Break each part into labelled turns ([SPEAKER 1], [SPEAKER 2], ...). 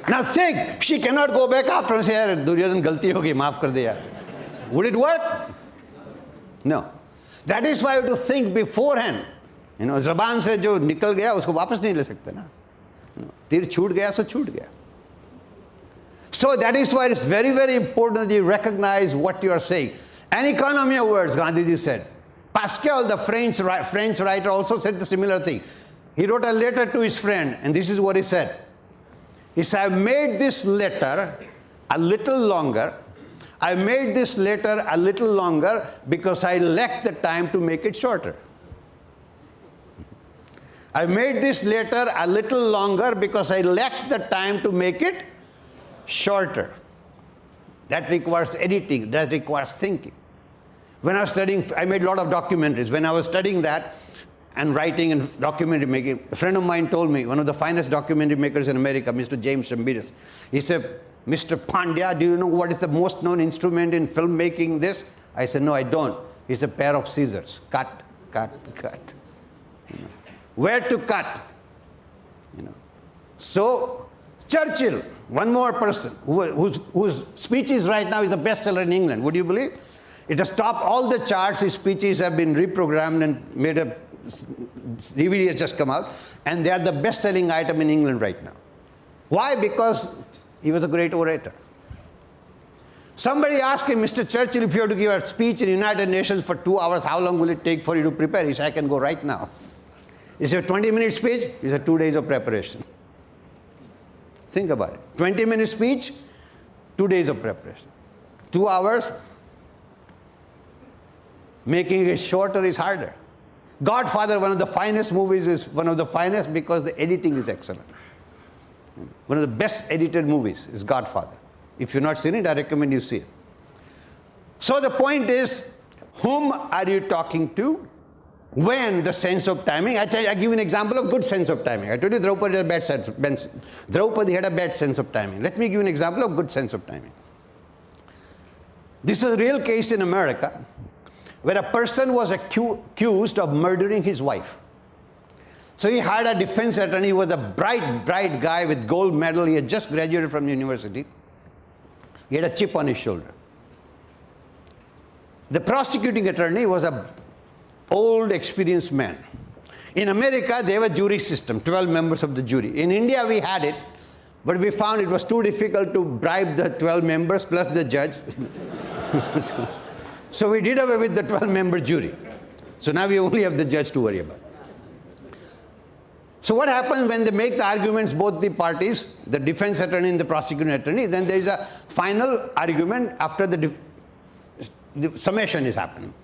[SPEAKER 1] Now think, she cannot go back after and say, Duryodhan, galti hogi, maaf kar de yaar. Would it work? No. That is why you have to think beforehand. You know, ज़बान से जो निकल गया उसको वापस नहीं ले सकते ना. तीर छूट गया सो छूट गया. So that is why it's very, very important that you recognize what you are saying. An economy of words, Gandhiji said. Pascal, the French writer, also said the similar thing. He wrote a letter to his friend, and this is what he said. He said, I made this letter a little longer. I made this letter a little longer because I lacked the time to make it shorter. I made this letter a little longer because I lacked the time to make it shorter. That requires editing, that requires thinking. When I was studying, I made a lot of documentaries. When I was studying that and writing and documentary making, a friend of mine told me, one of the finest documentary makers in America, Mr. James Shambiris, he said, Mr. Pandya, do you know what is the most known instrument in filmmaking this? I said, no, I don't. It's a pair of scissors. Cut, cut, cut. You know. Where to cut? You know. So, Churchill, one more person, whose speeches right now is the bestseller in England. Would you believe? It has topped all the charts. His speeches have been reprogrammed and made a DVD has just come out. And they are the best-selling item in England right now. Why? Because he was a great orator. Somebody asked him, Mr. Churchill, if you have to give a speech in the United Nations for 2 hours, how long will it take for you to prepare? He said, I can go right now. He said, 20-minute speech? He said, 2 days of preparation. Think about it. 20-minute speech, 2 days of preparation. 2 hours, making it shorter is harder. Godfather, one of the finest movies, is one of the finest because the editing is excellent. One of the best edited movies is Godfather. If you've not seen it, I recommend you see it. So the point is, whom are you talking to? When the sense of timing, I give you an example of good sense of timing. I told you Draupadi had a bad sense of timing. Let me give you an example of good sense of timing. This is a real case in America where a person was accused of murdering his wife. So he hired a defense attorney who was a bright guy with gold medal. He had just graduated from university. He had a chip on his shoulder. The prosecuting attorney was an old, experienced man. In America, they have a jury system, 12 members of the jury. In India, we had it, but we found it was too difficult to bribe the 12 members plus the judge. So we did away with the 12-member jury. So now we only have the judge to worry about. So what happens when they make the arguments, both the parties, the defense attorney and the prosecuting attorney, then there is a final argument after the summation is happening.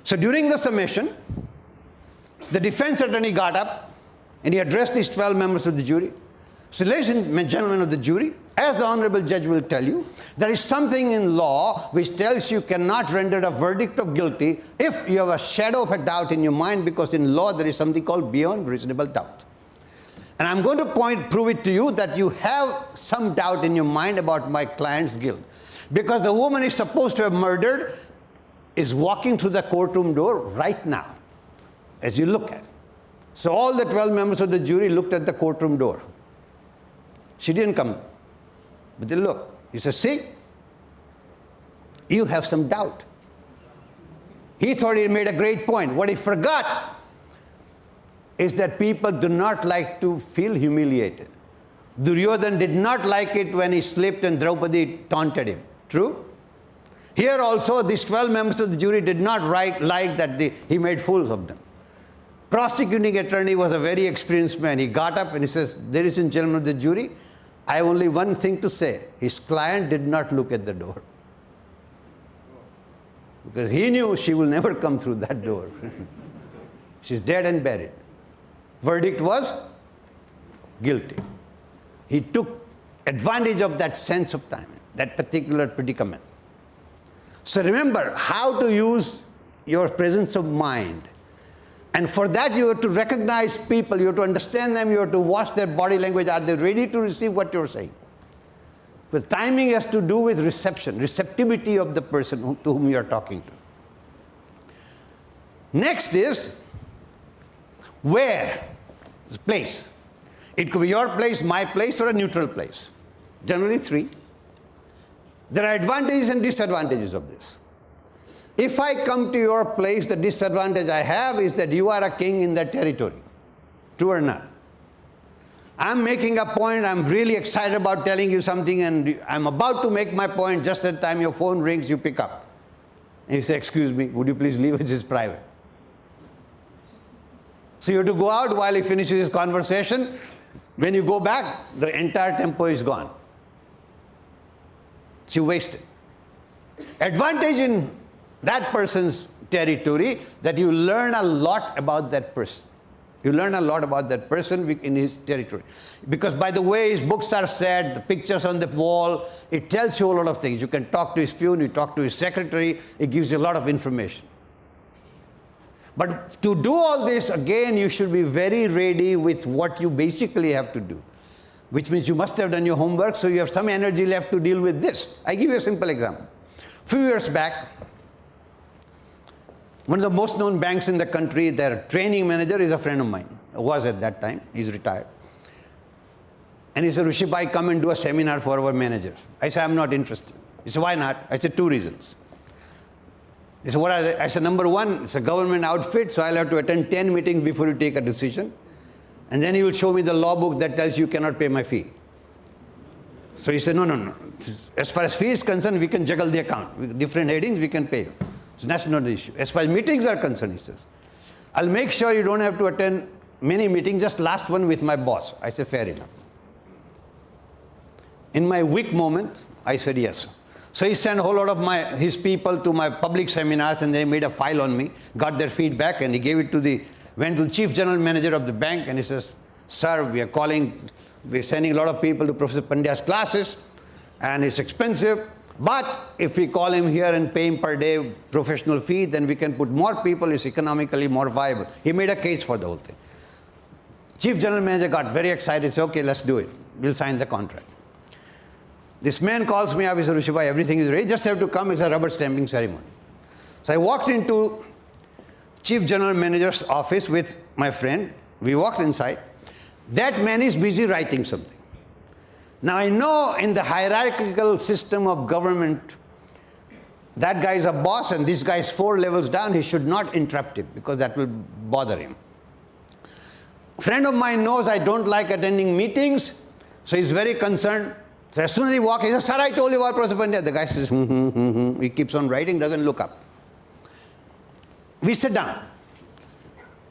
[SPEAKER 1] So during the summation, the defense attorney got up and he addressed these 12 members of the jury. So ladies and gentlemen of the jury, as the honorable judge will tell you, there is something in law which tells you cannot render a verdict of guilty if you have a shadow of a doubt in your mind, because in law there is something called beyond reasonable doubt. And I'm going to prove it to you that you have some doubt in your mind about my client's guilt. Because the woman is supposed to have murdered is walking through the courtroom door right now, as you look at it. So all the 12 members of the jury looked at the courtroom door. She didn't come, but they looked. He said, see, you have some doubt. He thought he made a great point. What he forgot is that people do not like to feel humiliated. Duryodhan did not like it when he slipped and Draupadi taunted him. True? Here also, these 12 members of the jury did not like that he made fools of them. Prosecuting attorney was a very experienced man. He got up and he says, ladies and gentlemen of the jury, I have only one thing to say. His client did not look at the door. Because he knew she will never come through that door. She's dead and buried. Verdict was guilty. He took advantage of that sense of time, that particular predicament. So remember how to use your presence of mind. And for that you have to recognize people, you have to understand them, you have to watch their body language. Are they ready to receive what you're saying? But timing has to do with reception, receptivity of the person to whom you are talking to. Next is, Where? It's place. It could be your place, my place, or a neutral place. Generally 3. There are advantages and disadvantages of this. If I come to your place, the disadvantage I have is that you are a king in that territory. True or not? I'm making a point, I'm really excited about telling you something, and I'm about to make my point. Just at the time your phone rings, you pick up. And you say, excuse me, would you please leave, it is private. So you have to go out while he finishes his conversation. When you go back, the entire tempo is gone. So you wasted. Advantage in that person's territory, that you learn a lot about that person. You learn a lot about that person in his territory. Because by the way his books are set, the pictures on the wall, it tells you a lot of things. You can talk to his peon, you talk to his secretary, it gives you a lot of information. But to do all this, again, you should be very ready with what you basically have to do. Which means you must have done your homework, so you have some energy left to deal with this. I give you a simple example. A few years back, one of the most known banks in the country, their training manager is a friend of mine. Was at that time. He's retired. And he said, Rooshibai, come and do a seminar for our managers. I said, I'm not interested. He said, why not? I said, 2 reasons. He said, what are they? I said, number 1, it's a government outfit, so I'll have to attend 10 meetings before you take a decision. And then he will show me the law book that tells you cannot pay my fee. So he said, no. As far as fee is concerned, we can juggle the account. With different headings, we can pay you. So that's not the issue. As far as meetings are concerned, he says, I'll make sure you don't have to attend many meetings, just last one with my boss. I said, fair enough. In my weak moment, I said yes. So he sent a whole lot of his people to my public seminars, and they made a file on me, got their feedback, and he gave it to went to the chief general manager of the bank, and he says, sir, we're sending a lot of people to Professor Pandya's classes, and it's expensive. But if we call him here and pay him per day professional fee, then we can put more people, it's economically more viable. He made a case for the whole thing. Chief General Manager got very excited, said, okay, let's do it. We'll sign the contract. This man calls me up, he said, Rooshibai, everything is ready, just have to come, it's a rubber stamping ceremony. So I walked into Chief General Manager's office with my friend. We walked inside. That man is busy writing something. Now I know in the hierarchical system of government, that guy is a boss and this guy is 4 levels down. He should not interrupt him because that will bother him. A friend of mine knows I don't like attending meetings, so he's very concerned. So as soon as he walks, he says, sir, I told you about Professor Pandya. The guy says, He keeps on writing, doesn't look up. We sit down.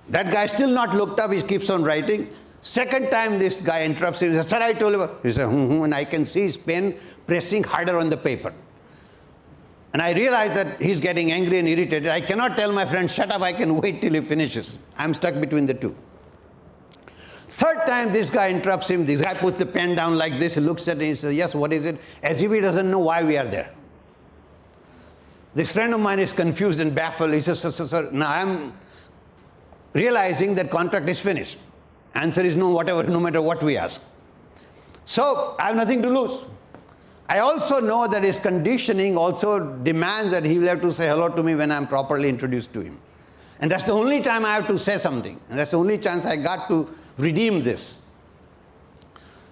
[SPEAKER 1] That guy still not looked up, he keeps on writing. Second time this guy interrupts him, he says, sir, I told you. He says, and I can see his pen pressing harder on the paper. And I realize that he's getting angry and irritated. I cannot tell my friend, shut up, I can wait till he finishes. I'm stuck between the two. Third time this guy interrupts him, this guy puts the pen down like this, he looks at it, he says, yes, what is it? As if he doesn't know why we are there. This friend of mine is confused and baffled. He says, sir, now I'm realizing that contract is finished. Answer is no, no matter what we ask. So I have nothing to lose. I also know that his conditioning also demands that he will have to say hello to me when I'm properly introduced to him. And that's the only time I have to say something. And that's the only chance I got to redeem this.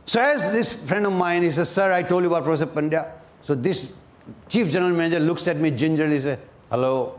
[SPEAKER 1] So as this friend of mine, he says, sir, I told you about Professor Pandya. So this Chief General Manager looks at me gingerly and says, hello.